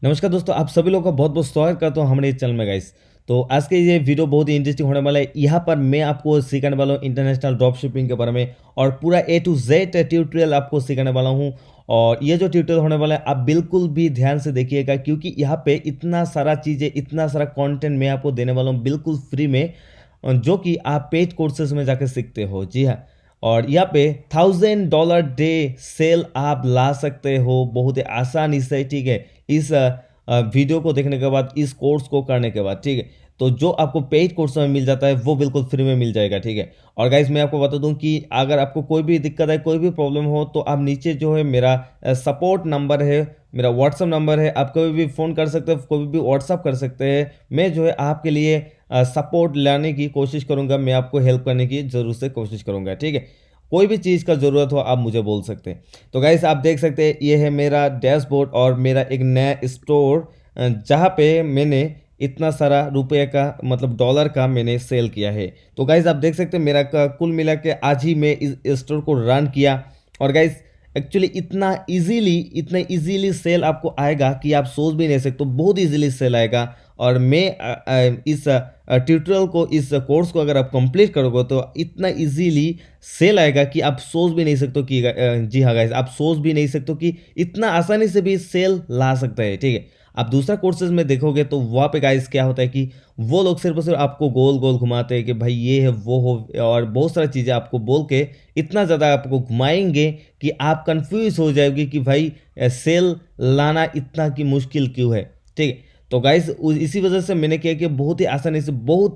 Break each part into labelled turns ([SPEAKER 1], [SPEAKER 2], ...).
[SPEAKER 1] नमस्कार दोस्तों, आप सभी लोगों का बहुत बहुत स्वागत करता हूँ हमारे चैनल में गाइस। तो आज के ये वीडियो बहुत ही इंटरेस्टिंग होने वाला है। यहाँ पर मैं आपको सिखाने वाला हूँ इंटरनेशनल ड्रॉप शिपिंग के बारे में और पूरा A to Z ट्यूटोरियल आपको सिखाने वाला हूँ। और ये जो ट्यूटोरियल होने वाला है आप बिल्कुल भी ध्यान से देखिएगा, क्योंकि यहाँ पे इतना सारा चीज़ें, इतना सारा कंटेंट मैं आपको देने वाला हूँ बिल्कुल फ्री में, जो कि आप पेड कोर्सेज में जाकर सीखते हो। जी हाँ, और यहाँ पे $1000 डे सेल आप ला सकते हो बहुत ही आसानी से। ठीक है, इस वीडियो को देखने के बाद, इस कोर्स को करने के बाद, ठीक है, तो जो आपको पेड कोर्स में मिल जाता है वो बिल्कुल फ्री में मिल जाएगा। ठीक है, और गाइस मैं आपको बता दूं कि अगर आपको कोई भी दिक्कत है, कोई भी प्रॉब्लम हो, तो आप नीचे जो है मेरा सपोर्ट नंबर है, मेरा व्हाट्सअप नंबर है, आप कभी भी फ़ोन कर सकते हो, कभी भी व्हाट्सअप कर सकते हैं। मैं जो है आपके लिए सपोर्ट लाने की कोशिश करूंगा, मैं आपको हेल्प करने की ज़रूर से कोशिश करूंगा। ठीक है, कोई भी चीज़ का ज़रूरत हो आप मुझे बोल सकते हैं। तो गाइस आप देख सकते हैं, ये है मेरा डैशबोर्ड और मेरा एक नया स्टोर, जहाँ पे मैंने इतना सारा रुपये का, मतलब डॉलर का मैंने सेल किया है। तो गाइस आप देख सकते हैं मेरा कुल मिला के आज ही मैं इस स्टोर को रन किया। और गाइस एक्चुअली इतना इजीली सेल आपको आएगा कि आप सोच भी नहीं सकते, बहुत इजीली सेल आएगा। और मैं इस ट्यूटोरियल को, इस कोर्स को अगर आप कंप्लीट करोगे तो इतना इजीली सेल आएगा कि आप सोच भी नहीं सकते कि जी हाँ गाइस, आप सोच भी नहीं सकते कि इतना आसानी से भी सेल ला सकता है। ठीक है, आप दूसरा कोर्सेज में देखोगे तो वहाँ पे गाइस क्या होता है कि वो लोग सिर्फ और सिर्फ आपको गोल गोल घुमाते हैं कि भाई ये है वो हो, और बहुत सारी चीज़ें आपको बोल के इतना ज़्यादा आपको घुमाएंगे कि आप कंफ्यूज हो जाओगे कि भाई सेल लाना इतना की मुश्किल क्यों है। ठीक है, तो गाइस इसी वजह से मैंने क्या कि बहुत ही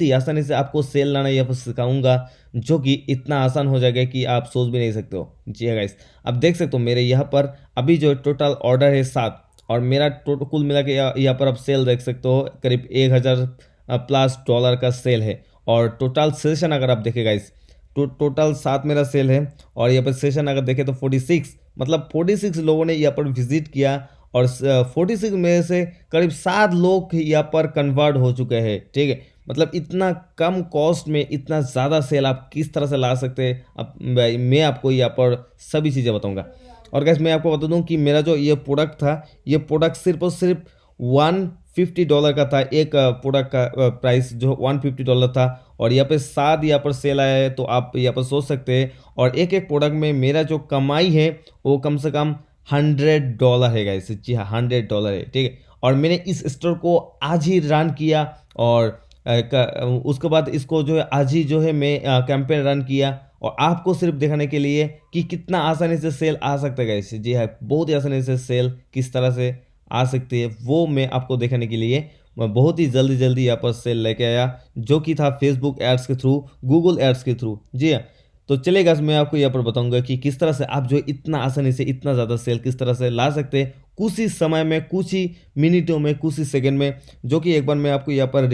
[SPEAKER 1] आसानी से आपको सेल लाना यहाँ पर सिखाऊंगा, जो कि इतना आसान हो जाएगा कि आप सोच भी नहीं सकते हो। जी हाँ गाइस, आप देख सकते हो मेरे यहाँ पर अभी जो टोटल ऑर्डर है 7, और मेरा टोटल कुल मिला के यहाँ पर आप सेल देख सकते हो करीब 1000 प्लस डॉलर का सेल है। और टोटल सेशन अगर आप देखें गाइस, टोटल 7 मेरा सेल है। और यहाँ पर सेशन अगर देखें तो 46, मतलब 46 लोगों ने यहाँ पर विजिट किया। और 46 में से करीब 7 लोग यहाँ पर कन्वर्ट हो चुके हैं। ठीक है, मतलब इतना कम कॉस्ट में इतना ज़्यादा सेल आप किस तरह से ला सकते हैं, अब मैं आपको यहाँ पर सभी चीज़ें बताऊंगा। और गैस मैं आपको बता दूं कि मेरा जो ये प्रोडक्ट था, ये प्रोडक्ट सिर्फ और सिर्फ $150 का था। एक प्रोडक्ट का प्राइस जो $150 था। और यहाँ पे 7 यहाँ पर सेल आया है, तो आप यहाँ पर सोच सकते हैं। और एक एक प्रोडक्ट में मेरा जो कमाई है वो कम से कम $100 है गाइस। जी हाँ, $100 है। ठीक है, और मैंने इस स्टोर को आज ही रन किया। और उसके बाद इसको जो है आज ही जो है मैं कैंपेन रन किया, और आपको सिर्फ दिखाने के लिए कि कितना आसानी से सेल आ सकता है गाइस। जी हाँ, बहुत ही आसानी से सेल किस तरह से आ सकती है वो मैं आपको दिखाने के लिए मैं बहुत ही जल्दी जल्दी यहाँ पर सेल लेके आया, जो कि था फेसबुक एड्स के थ्रू, गूगल एड्स के थ्रू। जी हाँ, तो चलेगा, मैं आपको यहाँ पर बताऊंगा कि किस तरह से आप जो इतना आसानी से इतना ज़्यादा सेल किस तरह से ला सकते हैं कुछ ही समय में, कुछ ही मिनटों में, कुछ ही सेकंड में, जो कि एक बार मैं आपको यहाँ पर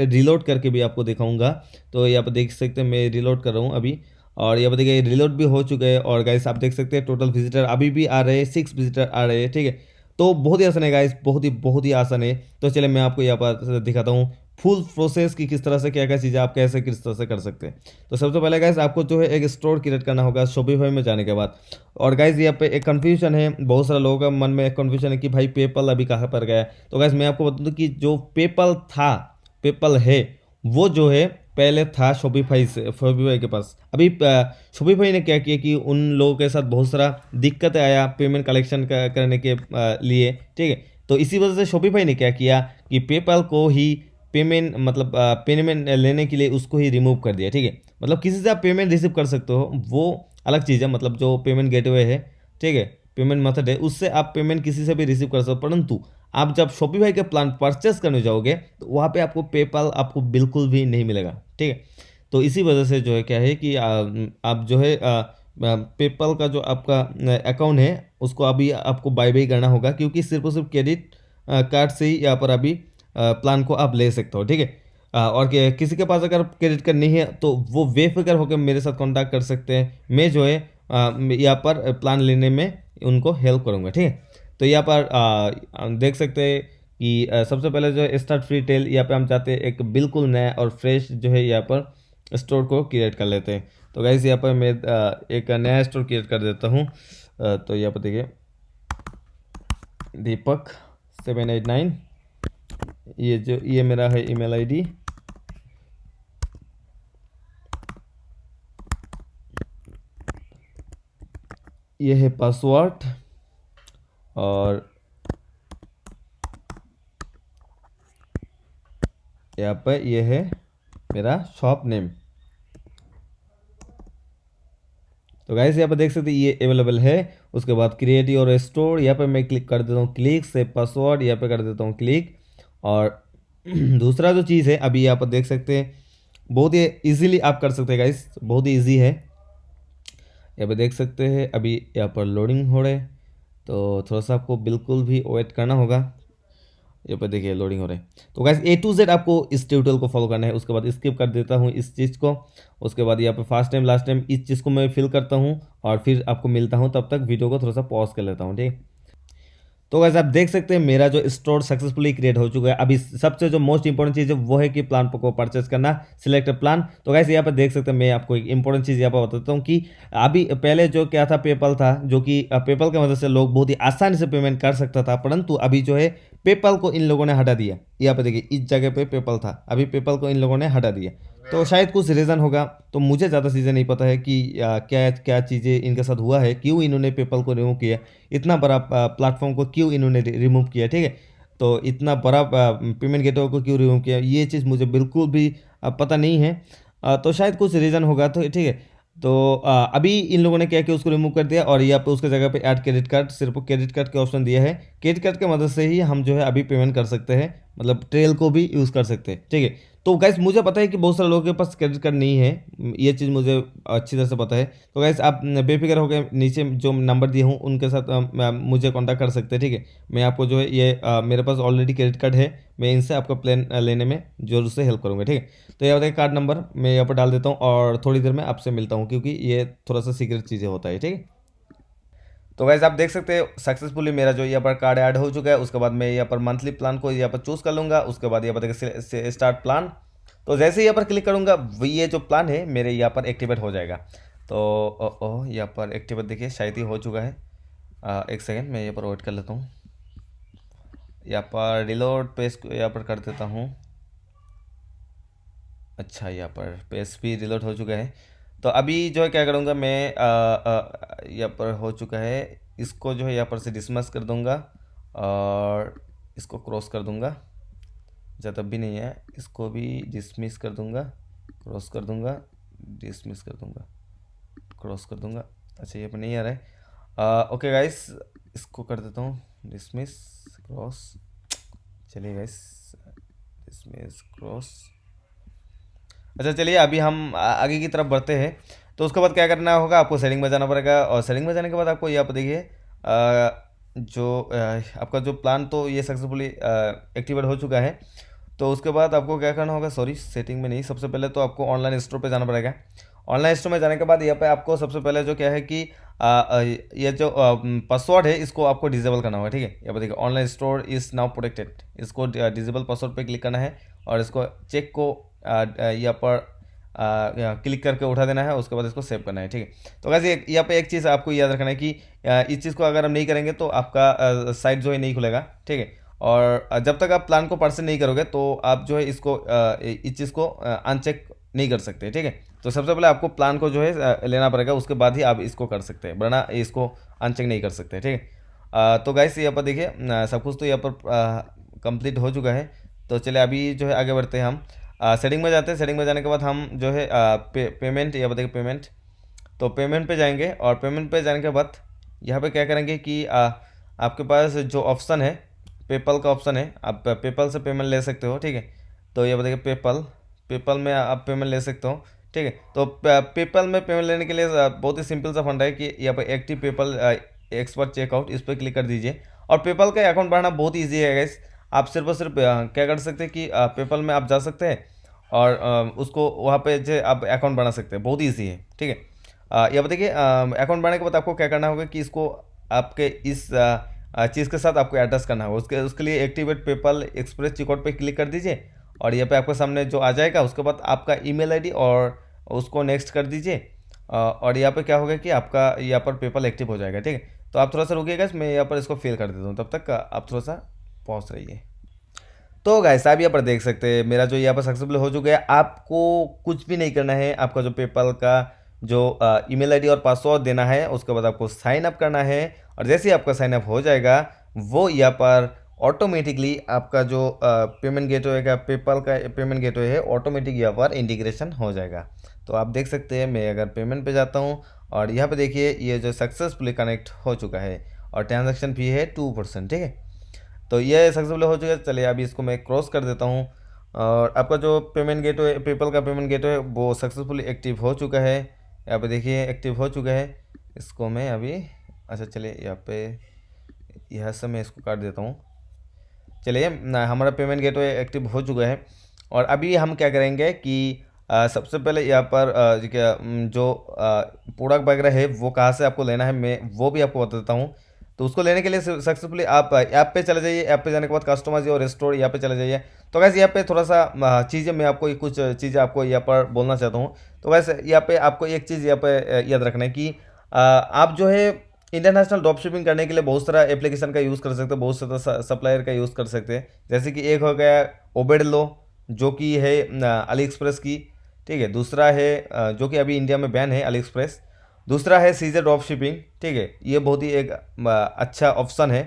[SPEAKER 1] रिलोड करके भी आपको दिखाऊंगा। तो यहाँ पर देख सकते हैं मैं रिलोड कर रहा हूँ अभी, और यहाँ पर देखिए रिलोड भी हो चुके हैं। और गाइस आप देख सकते हैं टोटल विजिटर अभी भी आ रहे हैं, 6 विजिटर आ रहे हैं। ठीक है, तो बहुत ही आसान है गाइस, बहुत ही आसान है। तो चलिए मैं आपको यहाँ पर दिखाता हूँ फुल प्रोसेस की, किस तरह से क्या क्या चीज़ें आप कैसे किस तरह से कर सकते हैं। तो सबसे पहले गाइस आपको जो है एक स्टोर क्रिएट करना होगा शॉपिफाई में जाने के बाद। और गाइस यहाँ पे एक कन्फ्यूजन है, बहुत सारे लोगों का मन में एक कन्फ्यूजन है कि भाई पेपल अभी कहाँ पर गया है। तो गाइस मैं आपको बता दूँ कि जो पेपल था, पेपल है, वो जो है पहले था शॉपिफाई के पास। अभी शॉपिफाई ने क्या किया कि उन लोगों के साथ बहुत सारा दिक्कत आया पेमेंट कलेक्शन करने के लिए। ठीक है, तो इसी वजह से शॉपिफाई ने क्या किया कि पेपल को ही पेमेंट, मतलब पेमेंट लेने के लिए उसको ही रिमूव कर दिया। ठीक है, मतलब किसी से आप पेमेंट रिसीव कर सकते हो वो अलग चीज़ है, मतलब जो पेमेंट गेटवे है, ठीक है, पेमेंट मेथड है, उससे आप पेमेंट किसी से भी रिसीव कर सकते हो। परंतु आप जब शॉपिफाई के प्लान परचेस करने जाओगे तो वहाँ पे आपको पेपाल आपको बिल्कुल भी नहीं मिलेगा। ठीक है, तो इसी वजह से जो है क्या है कि आप जो है पेपाल का जो आपका अकाउंट है उसको अभी आपको बाय बाय करना होगा, क्योंकि सिर्फ और सिर्फ क्रेडिट कार्ड से ही यहाँ पर अभी प्लान को आप ले सकते हो। ठीक है, और किसी के पास अगर क्रेडिट कार्ड नहीं है तो वो बेफिक्र होकर मेरे साथ कांटेक्ट कर सकते हैं। मैं जो है यहाँ पर प्लान लेने में उनको हेल्प करूँगा। ठीक है, तो यहाँ पर देख सकते हैं कि सबसे पहले जो है स्टार्ट फ्री टेल, यहाँ पे हम चाहते हैं एक बिल्कुल नया और फ्रेश जो है यहाँ पर स्टोर को क्रिएट कर लेते हैं। तो गाइस यहाँ पर मैं एक नया स्टोर क्रिएट कर देता हूँ। तो यहाँ पर देखिए दीपक 789, ये मेरा है ईमेल आईडी। ये है पासवर्ड और यहाँ पर ये है मेरा शॉप नेम। तो गाइस यहाँ पर देख सकते हैं ये अवेलेबल है। उसके बाद क्रिएट योर स्टोर, यहाँ पर मैं क्लिक कर देता हूँ क्लिक, सेव पासवर्ड यहाँ पे कर देता हूँ क्लिक। और दूसरा जो चीज़ है अभी यहाँ पर देख सकते हैं, बहुत ही इजीली आप कर सकते हैं गाइस, बहुत ही इजी है। यहाँ पे देख सकते हैं अभी यहाँ पर लोडिंग हो रहा है, तो थोड़ा सा आपको बिल्कुल भी वेट करना होगा। ये पर देखिए लोडिंग हो रहा है। तो गाइस A to Z आपको इस ट्यूटोरियल को फॉलो करना है। उसके बाद स्किप कर देता हूँ इस चीज़ को। उसके बाद यहाँ पे फर्स्ट टाइम लास्ट टाइम इस चीज़ को मैं फिल करता हूँ और फिर आपको मिलता हूँ। तब तक वीडियो को थोड़ा सा पॉज कर लेता हूँ, ठीक। तो गाइस आप देख सकते हैं मेरा जो स्टोर सक्सेसफुली क्रिएट हो चुका है। अभी सबसे जो मोस्ट इंपॉर्टेंट चीज़ है वो है कि प्लान को परचेस करना, सिलेक्ट प्लान। तो गाइस यहाँ पर देख सकते हैं मैं आपको एक इंपॉर्टेंट चीज़ यहाँ पर बताता हूँ कि अभी पहले जो क्या था पेपल था, जो कि पेपल की मदद से लोग बहुत ही आसानी से पेमेंट कर सकता था, परंतु अभी जो है पेपल को इन लोगों ने हटा दिया। यहाँ पर देखिए इस जगह पे पेपल था, अभी पेपल को इन लोगों ने हटा दिया। तो शायद कुछ रीज़न होगा, तो मुझे ज़्यादा चीज़ें नहीं पता है कि क्या क्या चीज़ें इनके साथ हुआ है, क्यों इन्होंने पेपल को रिमूव किया, इतना बड़ा प्लेटफॉर्म को क्यों इन्होंने रिमूव किया, ठीक है। तो इतना बड़ा पेमेंट गेटवे को क्यों रिमूव किया, ये चीज़ मुझे बिल्कुल भी पता नहीं है। तो शायद कुछ रीज़न होगा, तो ठीक है। तो अभी इन लोगों ने क्या किया, उसको रिमूव कर दिया और यहाँ पे उसके जगह पे ऐड क्रेडिट कार्ड, सिर्फ क्रेडिट कार्ड के ऑप्शन दिया है। क्रेडिट कार्ड की मदद से ही हम जो है अभी पेमेंट कर सकते हैं, मतलब ट्रेल को भी यूज़ कर सकते हैं, ठीक है। तो गाइस मुझे पता है कि बहुत सारे लोगों के पास क्रेडिट कार्ड नहीं है, ये चीज़ मुझे अच्छी तरह से पता है। तो गाइस आप बेफिक्र होकर नीचे जो नंबर दिए हूँ उनके साथ मुझे कांटेक्ट कर सकते हैं, ठीक है। मैं आपको जो है ये मेरे पास ऑलरेडी क्रेडिट कार्ड है, मैं इनसे आपका प्लान लेने में जरूर से हेल्प करूँगा, ठीक है। तो यहाँ बताइए कार्ड नंबर मैं यहाँ पर डाल देता हूँ और थोड़ी देर में आपसे मिलता हूँ, क्योंकि ये थोड़ा सा सीक्रेट चीज़ें होता है, ठीक है। तो गाइस आप देख सकते हैं सक्सेसफुली मेरा जो यहाँ पर कार्ड ऐड हो चुका है। उसके बाद मैं यहाँ पर मंथली प्लान को यहाँ पर चूज़ कर लूँगा। उसके बाद यहाँ पर देखिए स्टार्ट प्लान, तो जैसे ही यहाँ पर क्लिक करूँगा ये जो प्लान है मेरे यहाँ पर एक्टिवेट हो जाएगा। तो यहाँ पर एक्टिवेट देखिए शायद ही हो चुका है। एक सेकेंड मैं यहाँ पर वेट कर लेता हूँ। यहाँ पर रिलोड पेज यहाँ पर कर देता हूँ। अच्छा यहाँ पर पेज भी रिलोड हो चुका है। तो अभी जो है क्या करूँगा मैं, यहाँ पर हो चुका है, इसको जो है यहाँ पर से डिसमिस कर दूँगा और इसको क्रॉस कर दूँगा। ज़्यादा भी नहीं है, इसको भी डिसमिस कर दूँगा, क्रॉस कर दूँगा, डिसमिस कर दूँगा, क्रॉस कर दूँगा। अच्छा ये पर नहीं आ रहा है। ओके गाइस इसको कर देता हूँ डिसमिस क्रॉस। चलिए गाइस डिसमिस क्रॉस। अच्छा चलिए अभी हम आगे की तरफ बढ़ते हैं। तो उसके बाद क्या करना होगा, आपको सेटिंग में जाना पड़ेगा और सेटिंग में जाने के बाद आपको यहाँ पर देखिए आपका जो प्लान तो ये सक्सेसफुली एक्टिवेट हो चुका है। तो उसके बाद आपको क्या करना होगा, सॉरी सेटिंग में नहीं, सबसे पहले तो आपको ऑनलाइन स्टोर पे जाना पड़ेगा। ऑनलाइन स्टोर में जाने के बाद यहाँ पे आपको सबसे पहले जो क्या है कि ये जो पासवर्ड है इसको आपको डिजेबल करना होगा, ठीक है। यहाँ पर देखिए online store is now protected, इसको डिजेबल पासवर्ड पे क्लिक करना है और इसको चेक को यहाँ पर क्लिक करके उठा देना है। उसके बाद इसको सेव करना है, ठीक है। तो वैसे यहाँ पे एक चीज़ आपको याद रखना है कि इस चीज़ को अगर हम नहीं करेंगे तो आपका साइट जो है नहीं खुलेगा, ठीक है। और जब तक आप प्लान को परचेज नहीं करोगे तो आप जो है इसको इस चीज़ को अनचेक नहीं कर सकते, ठीक है। तो सबसे पहले आपको प्लान को जो है लेना पड़ेगा, उसके बाद ही आप इसको कर सकते हैं, वरना इसको अनचेक नहीं कर सकते, ठीक है। तो गाइस यहाँ पर देखिए सब कुछ तो यहाँ पर कंप्लीट हो चुका है। तो चलिए अभी जो है आगे बढ़ते हैं हम। सेटिंग में जाते हैं। सेटिंग में जाने के बाद हम जो है पेमेंट यहाँ पर देखिए पेमेंट, तो पेमेंट पे जाएंगे और पेमेंट पे जाने के बाद यहाँ पे क्या करेंगे कि आपके पास जो ऑप्शन है पेपल का ऑप्शन है, आप पेपल से पेमेंट ले सकते हो, ठीक है। तो ये बताइए पेपल में आप पेमेंट ले सकते हो, ठीक है। तो पेपल में पेमेंट लेने के लिए बहुत ही सिंपल सा फंडा है कि यहाँ पर एक्टिव पेपल एक्सपर्ट चेकआउट, इस पर क्लिक कर दीजिए और पेपल का अकाउंट बनाना बहुत ईजी है गाइस। आप सिर्फ और सिर्फ क्या कर सकते हैं कि पेपल में आप जा सकते हैं और उसको वहाँ पे जो आप अकाउंट बना सकते हैं, बहुत ईजी है, ठीक है। यह बताइए अकाउंट बनाने के बाद आपको क्या करना होगा कि इसको आपके इस चीज़ के साथ आपको एड्रेस करना होगा। उसके लिए एक्टिवेट पेपल एक्सप्रेस चेकआउट पे क्लिक कर दीजिए और यहाँ पे आपके सामने जो आ जाएगा उसके बाद आपका ईमेल आईडी और उसको नेक्स्ट कर दीजिए और यहाँ पे क्या होगा कि आपका यहाँ पर पेपल एक्टिव हो जाएगा, ठीक है। तो आप थोड़ा सा रुकिएगा, मैं यहाँ पर इसको फिल कर देता हूँ, तब तक आप थोड़ा सा पहुंच रही है। तो गाइस आप यहाँ पर देख सकते हैं मेरा जो यहाँ पर सक्सेसफुल हो चुका है। आपको कुछ भी नहीं करना है, आपका जो पेपल का जो ईमेल आईडी और पासवर्ड देना है, उसके बाद आपको साइन अप करना है। और जैसे ही आपका साइन अप हो जाएगा, वो यहाँ पर ऑटोमेटिकली आपका जो पेमेंट गेटवे का पेपल का पेमेंट गेटवे है, ऑटोमेटिक यहाँ पर इंटीग्रेशन हो जाएगा। तो आप देख सकते हैं मैं अगर पेमेंट पे जाता हूँ और यहाँ पे देखिए ये जो सक्सेसफुली कनेक्ट हो चुका है और ट्रांजैक्शन फी है 2%, ठीक है। तो ये सक्सेसफुल हो चुका है। चलिए अभी इसको मैं क्रॉस कर देता हूँ और आपका जो पेमेंट गेटवे पेपल का पेमेंट गेटवे वो सक्सेसफुली एक्टिव हो चुका है। यहाँ पे देखिए एक्टिव हो चुका है। इसको मैं अभी अच्छा चलिए यहाँ पे यहाँ से मैं इसको काट देता हूँ। चलिए हमारा पेमेंट गेटवे एक्टिव हो चुका है। और अभी हम क्या करेंगे कि सबसे पहले यहाँ पर जो प्रोडक्ट वगैरह है वो कहाँ से आपको लेना है मैं वो भी आपको बता देता हूँ। तो उसको लेने के लिए सक्सेसफुली आप ऐप पे चले जाइए। ऐप पे जाने के बाद कस्टमाइज और स्टोर यहाँ पे चले जाइए। तो वैसे यहाँ पे थोड़ा सा चीज़ें मैं आपको कुछ चीज़ें आपको यहाँ पर बोलना चाहता हूँ। तो वैसे यहाँ पे आपको एक चीज़ यहाँ पे याद रखना है कि आप जो है इंटरनेशनल ड्रॉप शिपिंग करने के लिए बहुत सारा एप्लीकेशन का यूज़ कर सकते हो, बहुत सारा सप्लायर का यूज़ कर सकते हैं। जैसे कि एक हो गया ओबेडलो जो कि है अली एक्सप्रेस की, ठीक है। दूसरा है जो कि अभी इंडिया में बैन है अली एक्सप्रेस। दूसरा है सीजे ड्रॉप शिपिंग, ठीक है। ये बहुत ही एक अच्छा ऑप्शन है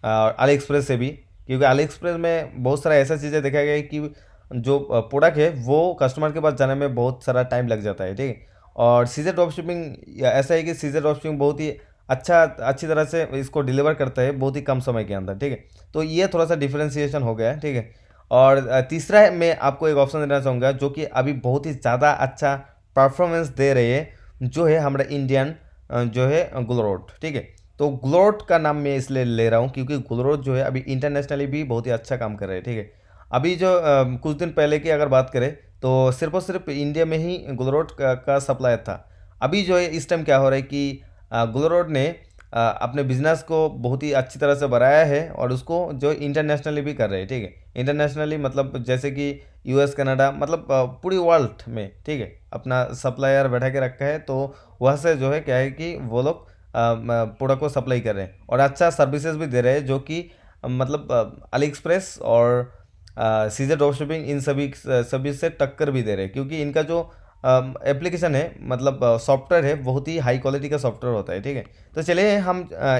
[SPEAKER 1] अली एक्सप्रेस से भी, क्योंकि अली एक्सप्रेस में बहुत सारा ऐसा चीज़ें देखा गया है कि जो प्रोडक्ट है वो कस्टमर के पास जाने में बहुत सारा टाइम लग जाता है, ठीक है। और सीजर ड्रॉप शिपिंग ऐसा है कि सीजर ड्रॉप शिपिंग बहुत ही अच्छी तरह से इसको डिलीवर करता है बहुत ही कम समय के अंदर, ठीक है। तो ये थोड़ा सा डिफ्रेंसिएशन हो गया है, ठीक है। और तीसरा है मैं आपको एक ऑप्शन देना चाहूँगा जो कि अभी बहुत ही ज़्यादा अच्छा परफॉर्मेंस दे रही है, जो है हमारा इंडियन जो है ग्लोरोट, ठीक है। तो ग्लोरोट का नाम मैं इसलिए ले रहा हूँ क्योंकि ग्लोरोट जो है अभी इंटरनेशनली भी बहुत ही अच्छा काम कर रहे हैं, ठीक है। अभी जो कुछ दिन पहले की अगर बात करें तो सिर्फ और सिर्फ इंडिया में ही ग्लोरोट का सप्लाई था। अभी जो है इस टाइम क्या हो रहा है कि ग्लोरोट ने अपने बिजनेस को बहुत ही अच्छी तरह से बढ़ाया है और उसको जो इंटरनेशनली भी कर रहे हैं, ठीक है। इंटरनेशनली मतलब जैसे कि यूएस कनाडा मतलब पूरी वर्ल्ड में, ठीक है, अपना सप्लायर बैठा के रखा है। तो वहाँ से जो है क्या है कि वो लोग प्रोडक्ट को सप्लाई कर रहे हैं और अच्छा सर्विसेज भी दे रहे हैं, जो कि मतलब अली एक्सप्रेस और सीजर ड्रॉप शिपिंग इन सभी से टक्कर भी दे रहे हैं, क्योंकि इनका जो एप्लीकेशन है मतलब सॉफ्टवेयर है बहुत ही हाई क्वालिटी का सॉफ्टवेयर होता है, ठीक है। तो चलिए हम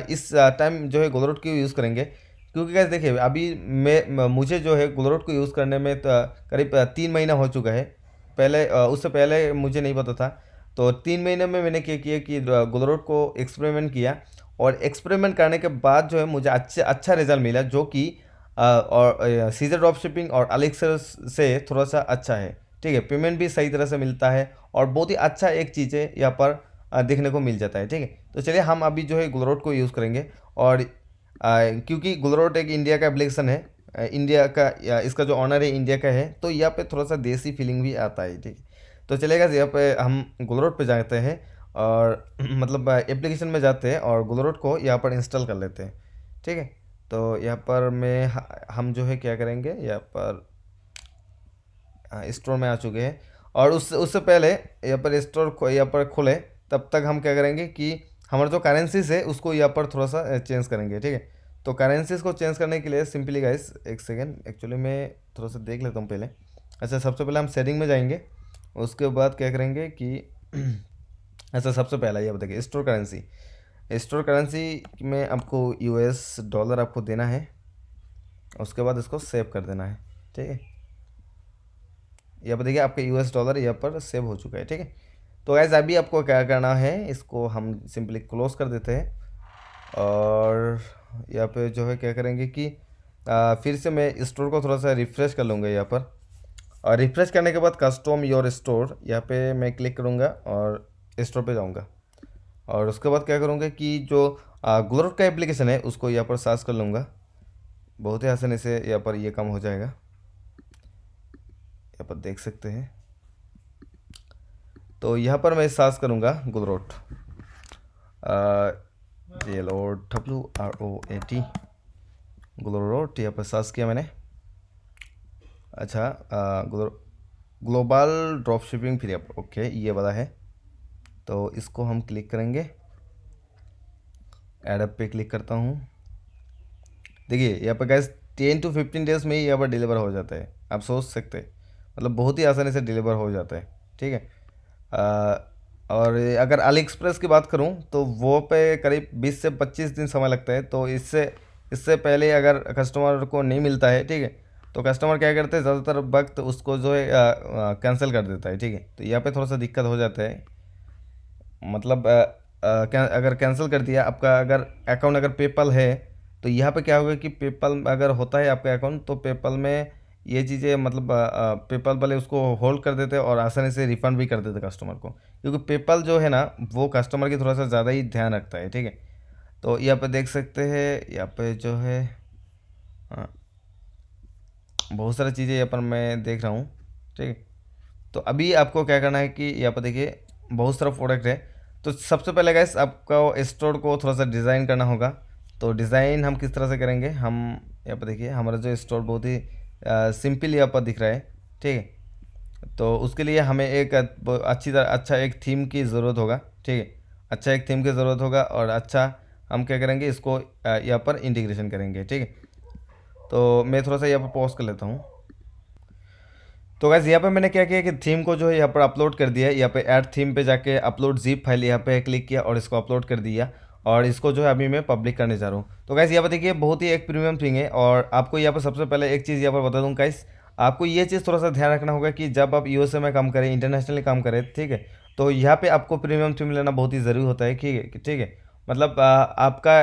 [SPEAKER 1] इस टाइम जो है ग्लोरोट को यूज़ करेंगे, क्योंकि कैसे देखिए अभी मुझे जो है ग्लोरोट को यूज़ करने में करीब 3 महीना हो चुका है। पहले उससे पहले मुझे नहीं पता था। तो 3 महीने में मैंने क्या किया कि ग्लोरोट को एक्सपेरिमेंट किया और एक्सपेरिमेंट करने के बाद जो है मुझे अच्छा रिजल्ट मिला, जो कि और सीजर ड्रॉप शिपिंग और अलेक्सेस से थोड़ा सा अच्छा है, ठीक है। पेमेंट भी सही तरह से मिलता है और बहुत ही अच्छा एक चीज़ है यहाँ पर देखने को मिल जाता है, ठीक है। तो चलिए हम अभी जो है ग्लोरोट को यूज़ करेंगे। और क्योंकि ग्लोरोट एक इंडिया का एप्लीकेशन है, इंडिया का इसका जो ऑनर है इंडिया का है, तो यहाँ पे थोड़ा सा देसी फीलिंग भी आता है, ठीक है। तो चलेगा यहाँ पे हम ग्लोरोट पे जाते हैं और मतलब एप्लीकेशन में जाते हैं और ग्लोरोट को यहाँ पर इंस्टॉल कर लेते हैं, ठीक है। तो यहाँ पर हम जो है क्या करेंगे, यहाँ पर स्टोर में आ चुके हैं और उससे पहले यहाँ पर स्टोर यहाँ पर खोले तब तक हम क्या करेंगे कि हमारा जो करेंसीज है उसको यहाँ पर थोड़ा सा चेंज करेंगे, ठीक है। तो करेंसीज को चेंज करने के लिए सिंपली गाइस एक सेकेंड, एक्चुअली मैं थोड़ा सा देख लेता हूँ पहले। अच्छा सबसे पहले हम सेटिंग में जाएंगे, उसके बाद क्या करेंगे कि अच्छा सबसे पहला ये बताइए स्टोर करेंसी। स्टोर करेंसी में आपको यूएस डॉलर आपको देना है, उसके बाद इसको सेव कर देना है, ठीक है। यहाँ पर देखिए आपका यूएस डॉलर यहाँ पर सेव हो चुका है, ठीक है। तो गैस अभी आपको क्या करना है, इसको हम सिंपली क्लोज कर देते हैं और यहाँ पे जो है क्या करेंगे कि फिर से मैं स्टोर को थोड़ा सा रिफ़्रेश कर लूँगा यहाँ पर। और रिफ़्रेश करने के बाद कस्टम योर स्टोर यहाँ पे मैं क्लिक करूँगा और स्टोर पे जाऊँगा और उसके बाद क्या करूँगा कि जो ग्लोरोट का एप्लीकेशन है उसको यहाँ पर सर्च कर लूँगा। बहुत ही आसानी से यहाँ पर ये काम हो जाएगा, यहाँ पर देख सकते हैं। तो यहाँ पर मैं सर्च करूँगा ग्लोरोट, GLOROT, ग्लोरोट यहाँ पर सर्च किया मैंने। अच्छा global drop shipping free app, okay ये वाला है। तो इसको हम क्लिक करेंगे, ऐड अप पे क्लिक करता हूँ। देखिए यहाँ पर गैस 10 to 15 डेज़ में ही यहाँ पर डिलीवर हो जाता है। आप सोच सकते हैं, मतलब बहुत ही आसानी से डिलीवर हो जाता है, ठीक है। और अगर अली एक्सप्रेस की बात करूँ तो वो पे करीब 20 से 25 दिन समय लगता है। तो इससे इससे पहले अगर कस्टमर को नहीं मिलता है, ठीक है, तो कस्टमर क्या करते हैं, ज़्यादातर वक्त उसको जो है कैंसिल कर देता है, ठीक है। तो यहाँ पे थोड़ा सा दिक्कत हो जाता है। मतलब अगर कैंसिल कर दिया आपका, अगर अकाउंट अगर पेपल है, तो यहाँ पे क्या होगा कि पेपल अगर होता है आपका अकाउंट, तो पेपल में ये चीज़ें मतलब पेपल वाले उसको होल्ड कर देते हैं और आसानी से रिफंड भी कर देते कस्टमर को, क्योंकि पेपल जो है ना वो कस्टमर की थोड़ा सा ज़्यादा ही ध्यान रखता है, ठीक है। तो यहाँ पे देख सकते हैं, यहाँ पे जो है हाँ, बहुत सारी चीज़ें यहाँ पर मैं देख रहा हूँ, ठीक है। तो अभी आपको क्या करना है कि यहाँ पर देखिए बहुत सारा प्रोडक्ट है। तो सबसे पहले गाइस आपको स्टोर को थोड़ा सा डिज़ाइन करना होगा। तो डिज़ाइन हम किस तरह से करेंगे, हम यहाँ पर देखिए हमारा जो स्टोर बहुत ही सिंपल यहाँ पर दिख रहा है, ठीक है। तो उसके लिए हमें एक अच्छा एक थीम की ज़रूरत होगा, ठीक है। अच्छा एक थीम की ज़रूरत होगा और अच्छा हम क्या करेंगे, इसको यहाँ पर इंटीग्रेशन करेंगे, ठीक है। तो मैं थोड़ा सा यहाँ पर पॉज कर लेता हूँ। तो गाइस यहाँ पे मैंने क्या किया कि थीम को जो है यहाँ पर अपलोड कर दिया। यहाँ पे ऐड थीम पे जाके अपलोड जिप फाइल यहाँ पे क्लिक किया और इसको अपलोड कर दिया, और इसको जो है अभी मैं पब्लिक करने जा रहा हूँ। तो गाइस यहाँ पे देखिए बहुत ही एक प्रीमियम थिंग है, और आपको यहाँ पर सबसे पहले एक चीज़ यहाँ पर बता दूँ गाइस, आपको ये चीज़ थोड़ा सा ध्यान रखना होगा कि जब आप यूएसए में काम करें, इंटरनेशनली काम करें, ठीक है, तो यहाँ पे आपको प्रीमियम थीम लेना बहुत ही ज़रूरी होता है, ठीक है, ठीक है। मतलब आपका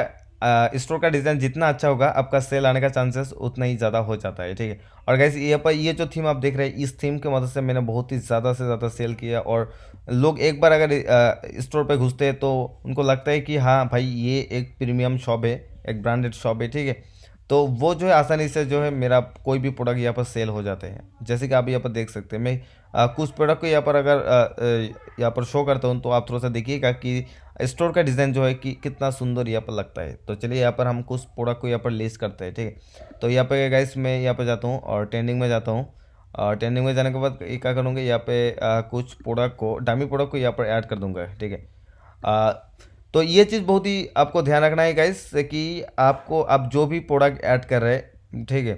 [SPEAKER 1] स्टोर का डिज़ाइन जितना अच्छा होगा, आपका सेल आने का चांसेस उतना ही ज़्यादा हो जाता है, ठीक है। और गैस ये पर ये जो थीम आप देख रहे हैं, इस थीम की मदद से मैंने बहुत ही ज़्यादा से ज़्यादा सेल किया, और लोग एक बार अगर स्टोर पे घुसते हैं तो उनको लगता है कि हाँ भाई ये एक प्रीमियम शॉप है, एक ब्रांडेड शॉप है, ठीक है। तो वो जो है आसानी से जो है मेरा कोई भी प्रोडक्ट यहाँ पर सेल हो जाते हैं। जैसे कि आप यहाँ पर देख सकते हैं, मैं कुछ प्रोडक्ट को यहाँ पर अगर यहाँ पर शो करता हूँ, तो आप थोड़ा सा देखिएगा कि स्टोर का डिज़ाइन जो है कि कितना सुंदर यहाँ पर लगता है। तो चलिए यहाँ पर हम कुछ प्रोडक्ट को यहाँ पर लिस्ट करते हैं, ठीक है। तो यहाँ पे गाइस मैं यहाँ पे जाता हूँ और ट्रेंडिंग में जाता हूँ, और ट्रेंडिंग में जाने के बाद ये क्या करूँगा, यहाँ पे कुछ प्रोडक्ट को, डामी प्रोडक्ट को यहाँ पर ऐड कर दूँगा, ठीक है। आ, तो ये चीज़ बहुत ही आपको ध्यान रखना है गाइस कि आपको आप जो भी प्रोडक्ट ऐड कर रहे हैं, ठीक है,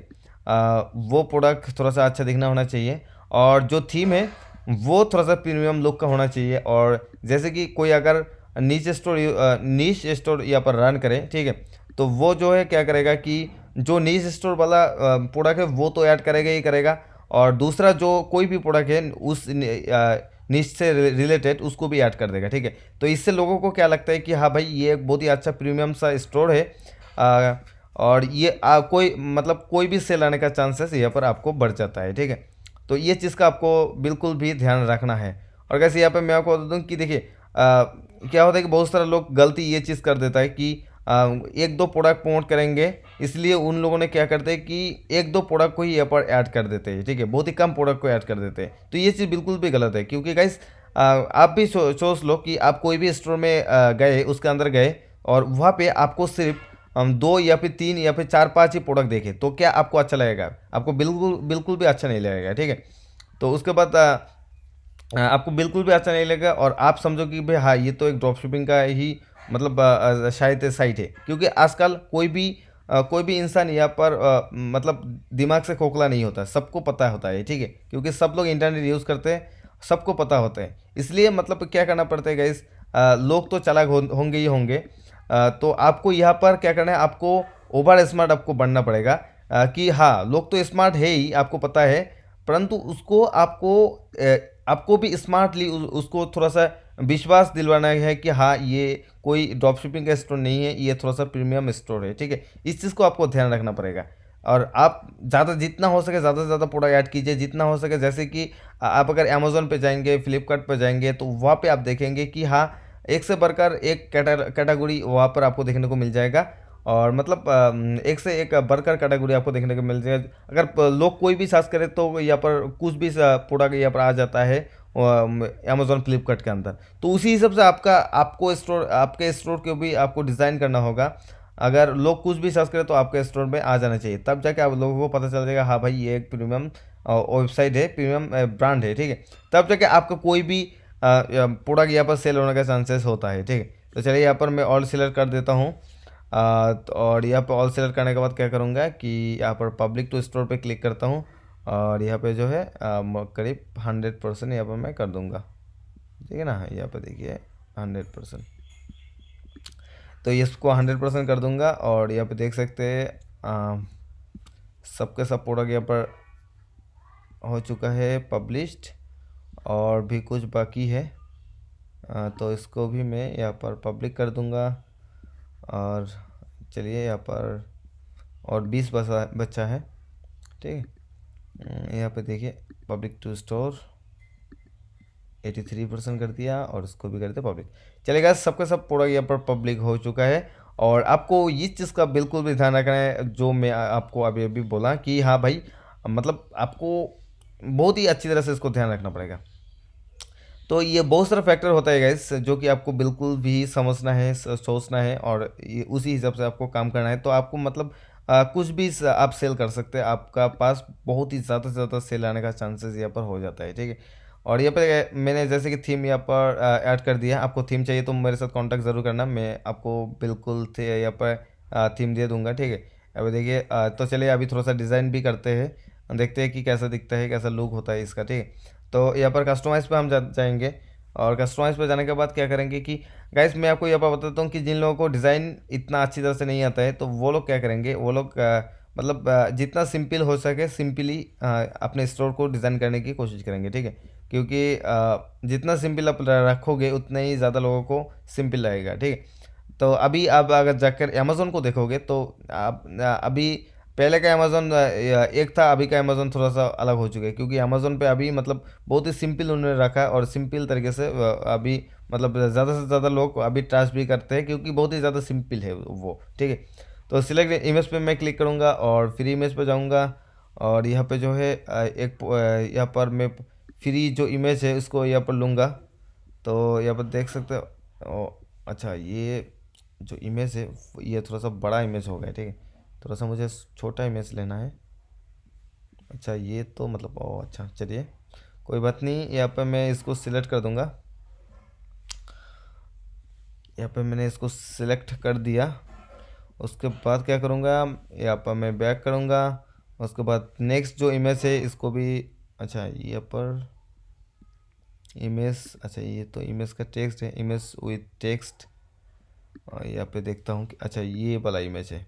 [SPEAKER 1] वो प्रोडक्ट थोड़ा सा अच्छा दिखना होना चाहिए, और जो थीम है वो थोड़ा सा प्रीमियम लुक का होना चाहिए। और जैसे कि कोई अगर नीच स्टोर यहाँ पर रन करे, ठीक है, तो वो जो है क्या करेगा कि जो नीच स्टोर वाला प्रोडक्ट है वो तो ऐड करेगा ही करेगा, और दूसरा जो कोई भी प्रोडक्ट है उस नीच से रिलेटेड उसको भी ऐड कर देगा, ठीक है। तो इससे लोगों को क्या लगता है कि हाँ भाई ये एक बहुत ही अच्छा प्रीमियम सा स्टोर है, आ, और ये कोई मतलब कोई भी सेल आने का चांसेस यहाँ पर आपको बढ़ जाता है, ठीक है। तो ये चीज़ का आपको बिल्कुल भी ध्यान रखना है। और कैसे यहाँ पे मैं आपको बता दूँ कि देखिए क्या होता है कि बहुत सारे लोग गलती ये चीज़ कर देता है कि एक दो प्रोडक्ट प्रमोट करेंगे, इसलिए उन लोगों ने क्या करते हैं कि एक दो प्रोडक्ट को ही यहाँ पर ऐड कर देते हैं, ठीक है, बहुत ही कम प्रोडक्ट को ऐड कर देते हैं। तो ये चीज़ बिल्कुल भी गलत है, क्योंकि गाइस आप भी सोच लो कि आप कोई भी स्टोर में गए, उसके अंदर गए, और वहाँ पे आपको सिर्फ हम दो या फिर तीन या फिर चार पांच ही प्रोडक्ट देखें, तो क्या आपको अच्छा लगेगा? आपको बिल्कुल बिल्कुल भी अच्छा नहीं लगेगा, ठीक है। तो उसके बाद आपको बिल्कुल भी अच्छा नहीं लगेगा, और आप समझो कि भाई हाँ ये तो एक ड्रॉप शिपिंग का ही मतलब शायद साइट है, क्योंकि आजकल कोई भी इंसान यहाँ पर मतलब दिमाग से खोखला नहीं होता, सबको पता होता है, ठीक है, क्योंकि सब लोग इंटरनेट यूज़ करते हैं, सबको पता होता है। इसलिए मतलब क्या करना पड़ता है गाइस, लोग तो चालाक होंगे ही होंगे। तो आपको यहाँ पर क्या करना है, आपको ओवर स्मार्ट आपको बनना पड़ेगा, कि हाँ लोग तो स्मार्ट है ही, आपको पता है, परंतु उसको आपको भी स्मार्टली उसको थोड़ा सा विश्वास दिलवाना है कि हाँ ये कोई ड्रॉप शिपिंग का स्टोर नहीं है, ये थोड़ा सा प्रीमियम स्टोर है, ठीक है। इस चीज़ को आपको ध्यान रखना पड़ेगा, और आप ज़्यादा जितना हो सके ज़्यादा से ज़्यादा प्रोडक्ट ऐड कीजिए, जितना हो सके। जैसे कि आप अगर अमेज़ोन पे जाएंगे, फ्लिपकार्ट पे जाएंगे, तो वहाँ पे आप देखेंगे कि हाँ एक से बढ़कर एक कैटेगरी वहाँ पर आपको देखने को मिल जाएगा, और मतलब एक से एक बढ़कर कैटेगरी आपको देखने को मिल जाएगा। अगर लोग कोई भी सर्च करे तो यहाँ पर कुछ भी प्रोडक्ट यहाँ पर आ जाता है अमेजोन फ्लिपकार्ट के अंदर। तो उसी हिसाब से आपके स्टोर को भी आपको डिज़ाइन करना होगा। अगर लोग कुछ भी सर्च करें तो आपके स्टोर में आ जाना चाहिए, तब जाके आप लोगों को पता चल जाएगा हाँ भाई ये एक प्रीमियम वेबसाइट है, प्रीमियम ब्रांड है, ठीक है। तब जाके आपका कोई भी प्रोडक्ट यहाँ पर सेल होने का चांसेस होता है, ठीक है। तो चलिए यहाँ पर मैं ऑल सेलेक्ट कर देता हूँ, और यहाँ पर ऑल सेलेक्ट करने के बाद क्या करूँगा कि यहाँ पर पब्लिक टू स्टोर पे क्लिक करता हूँ और यहाँ पे जो है करीब 100% यहाँ पर मैं कर दूँगा, ठीक है ना। यहाँ पर देखिए 100%, तो इसको 100% कर दूंगा और यहाँ पे देख सकते हैं सबके सब प्रोडक्ट यहाँ पर हो चुका है पब्लिश्ड, और भी कुछ बाकी है। तो इसको भी मैं यहाँ पर पब्लिक कर दूंगा। और चलिए यहाँ पर और 20 बचा है, ठीक है। यहाँ पे देखिए पब्लिक टू स्टोर 83% कर दिया और इसको भी कर दिया पब्लिक। चलेगा, सबका सब प्रोडक्ट यहाँ पर पब्लिक हो चुका है। और आपको इस चीज़ का बिल्कुल भी ध्यान रखना है जो मैं आपको अभी अभी बोला कि हाँ भाई, मतलब आपको बहुत ही अच्छी तरह से इसको ध्यान रखना पड़ेगा। तो ये बहुत सारा फैक्टर होता है गाइस जो कि आपको बिल्कुल भी समझना है, सोचना है और उसी हिसाब से आपको काम करना है। तो आपको मतलब कुछ भी आप सेल कर सकते हैं, आपका पास बहुत ही ज़्यादा से ज़्यादा सेल आने का चांसेस यहाँ पर हो जाता है, ठीक है। और यहाँ पर मैंने जैसे कि थीम यहाँ पर ऐड कर दिया। आपको थीम चाहिए तो मेरे साथ कांटेक्ट ज़रूर करना, मैं आपको बिल्कुल थे यहाँ पर थीम दे दूँगा, ठीक है। अभी देखिए तो चलिए अभी थोड़ा सा डिज़ाइन भी करते हैं, देखते हैं कि कैसा दिखता है, कैसा लुक होता है इसका, ठीक है। तो यहाँ पर कस्टमाइज़ पे हम जाएंगे और कस्टमाइज़ पे जाने के बाद क्या करेंगे कि गाइस मैं आपको यहाँ पर बताता हूँ कि जिन लोगों को डिज़ाइन इतना अच्छी तरह से नहीं आता है तो वो लोग क्या करेंगे, वो लोग मतलब जितना सिंपल हो सके सिंपली अपने स्टोर को डिज़ाइन करने की कोशिश करेंगे, ठीक है। क्योंकि जितना सिंपल आप रखोगे उतना ही ज़्यादा लोगों को सिंपल लगेगा, ठीक है। तो अभी आप अगर जाकर अमेज़ोन को देखोगे तो आप अभी पहले का अमेज़ोन एक था, अभी का अमेज़ोन थोड़ा सा अलग हो चुका है। क्योंकि अमेज़ोन पे अभी मतलब बहुत ही सिंपल उन्होंने रखा है और सिंपल तरीके से अभी मतलब ज़्यादा से ज़्यादा लोग अभी ट्रस्ट भी करते हैं क्योंकि बहुत ही ज़्यादा सिंपल है वो, ठीक है। तो सिलेक्ट इमेज पे मैं क्लिक करूँगा और फ्री इमेज पे जाऊँगा और यहाँ पे जो है यहाँ पर मैं फ्री जो इमेज है उसको यहाँ पर लूँगा। तो यहाँ पर देख सकते हो अच्छा ये जो इमेज है ये थोड़ा सा बड़ा इमेज हो गया, ठीक है। थोड़ा सा मुझे छोटा इमेज लेना है। अच्छा ये तो मतलब अच्छा चलिए कोई बात नहीं, यहाँ पर मैं इसको सिलेक्ट कर दूंगा। यहाँ पर मैंने इसको सिलेक्ट कर दिया। उसके बाद क्या करूँगा, यहाँ पर मैं बैक करूँगा। उसके बाद नेक्स्ट जो इमेज है इसको भी, अच्छा यहाँ पर इमेज, अच्छा ये तो इमेज का टेक्स्ट है, इमेज विथ टेक्स्ट। और यहाँ पे देखता हूँ कि अच्छा ये वाला इमेज है।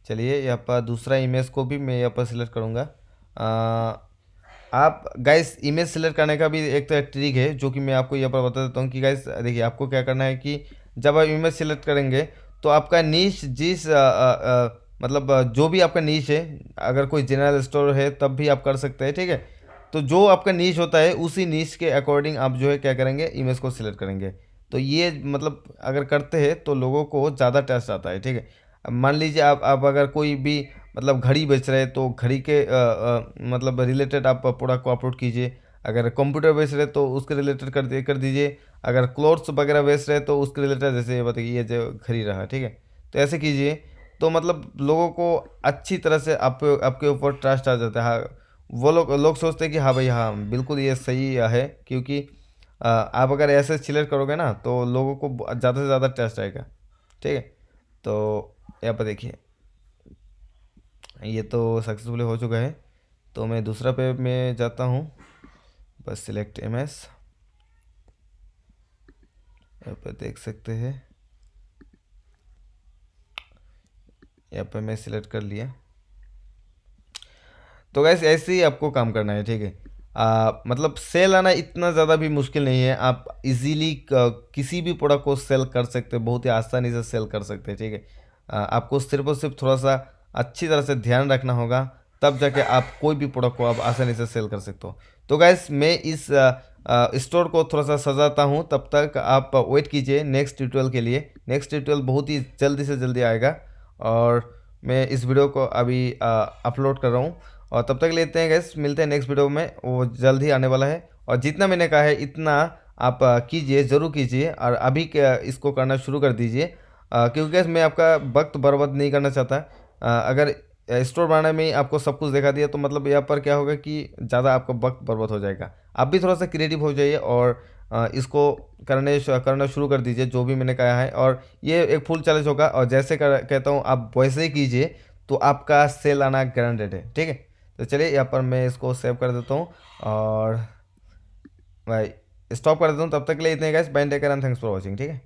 [SPEAKER 1] चलिए यहाँ पर दूसरा इमेज को भी मैं यहाँ पर सिलेक्ट करूँगा। आप गाइस इमेज सिलेक्ट करने का भी एक तो ट्रिक है जो कि मैं आपको यहाँ पर बता देता हूँ कि गाइस देखिए आपको क्या करना है कि जब आप इमेज सिलेक्ट करेंगे तो आपका नीश जिस मतलब जो भी आपका नीश है, अगर कोई जनरल स्टोर है तब भी आप कर सकते हैं, ठीक है। तो जो आपका नीश होता है उसी नीश के अकॉर्डिंग आप जो है क्या करेंगे, इमेज को सिलेक्ट करेंगे। तो ये मतलब अगर करते हैं तो लोगों को ज़्यादा टेस्ट आता है, ठीक है। अब मान लीजिए आप अगर कोई भी मतलब घड़ी बेच रहे हैं तो घड़ी के मतलब रिलेटेड आप प्रोडक्ट को अपलोड कीजिए। अगर कंप्यूटर बेच रहे तो उसके रिलेटेड कर दीजिए। अगर क्लोथ्स वगैरह बेच रहे तो उसके रिलेटेड, जैसे बताइए ये जो घड़ी रहा, ठीक है। तो ऐसे कीजिए तो मतलब लोगों को अच्छी तरह से आपके ऊपर ट्रस्ट आ जाता है। हाँ, वो लोग सोचते हैं कि हाँ भाई हाँ बिल्कुल ये सही है। क्योंकि आप अगर ऐसे सिलेक्ट करोगे ना तो लोगों को ज़्यादा से ज़्यादा ट्रस्ट आएगा, ठीक है। तो यहाँ पर देखिए ये तो सक्सेसफुली हो चुका है। तो मैं दूसरा पे में जाता हूँ, बस सिलेक्ट इमेज, यहाँ पर देख सकते हैं यहाँ पर मैं सिलेक्ट कर लिया। तो गैस ऐसे ही आपको काम करना है, ठीक है। मतलब सेल आना इतना ज़्यादा भी मुश्किल नहीं है। आप इजीली किसी भी प्रोडक्ट को सेल कर सकते हैं, बहुत ही आसानी से सेल कर सकते हैं, ठीक है। आपको सिर्फ और सिर्फ थोड़ा सा अच्छी तरह से ध्यान रखना होगा, तब जाके आप कोई भी प्रोडक्ट को आप आसानी से सेल कर सकते हो। तो गैस मैं इस स्टोर को थोड़ा सा सजाता हूँ, तब तक आप वेट कीजिए नेक्स्ट ट्यूटोरियल के लिए। नेक्स्ट ट्यूटोरियल बहुत ही जल्दी से जल्दी आएगा और मैं इस वीडियो को अभी अपलोड कर रहा हूँ। और तब तक लेते हैं गैस, मिलते हैं नेक्स्ट वीडियो में, वो जल्द ही आने वाला है। और जितना मैंने कहा है इतना आप कीजिए, ज़रूर कीजिए और अभी इसको करना शुरू कर दीजिए। क्योंकि गैस मैं आपका वक्त बर्बाद नहीं करना चाहता। अगर स्टोर बनाने में ही आपको सब कुछ दिखा दिया तो मतलब यहाँ पर क्या होगा कि ज़्यादा आपका वक्त बर्बाद हो जाएगा। आप भी थोड़ा सा क्रिएटिव हो जाइए और इसको करना शुरू कर दीजिए जो भी मैंने कहा है। और ये एक फुल चैलेंज होगा, और जैसे कहता हूँ आप वैसे ही कीजिए तो आपका सेल आना गारंटेड है, ठीक है। तो चलिए यहाँ पर मैं इसको सेव कर देता हूँ और भाई स्टॉप कर देता हूँ। तब तक के लिए इतने guys, bye take care and thanks for watching, ठीक है।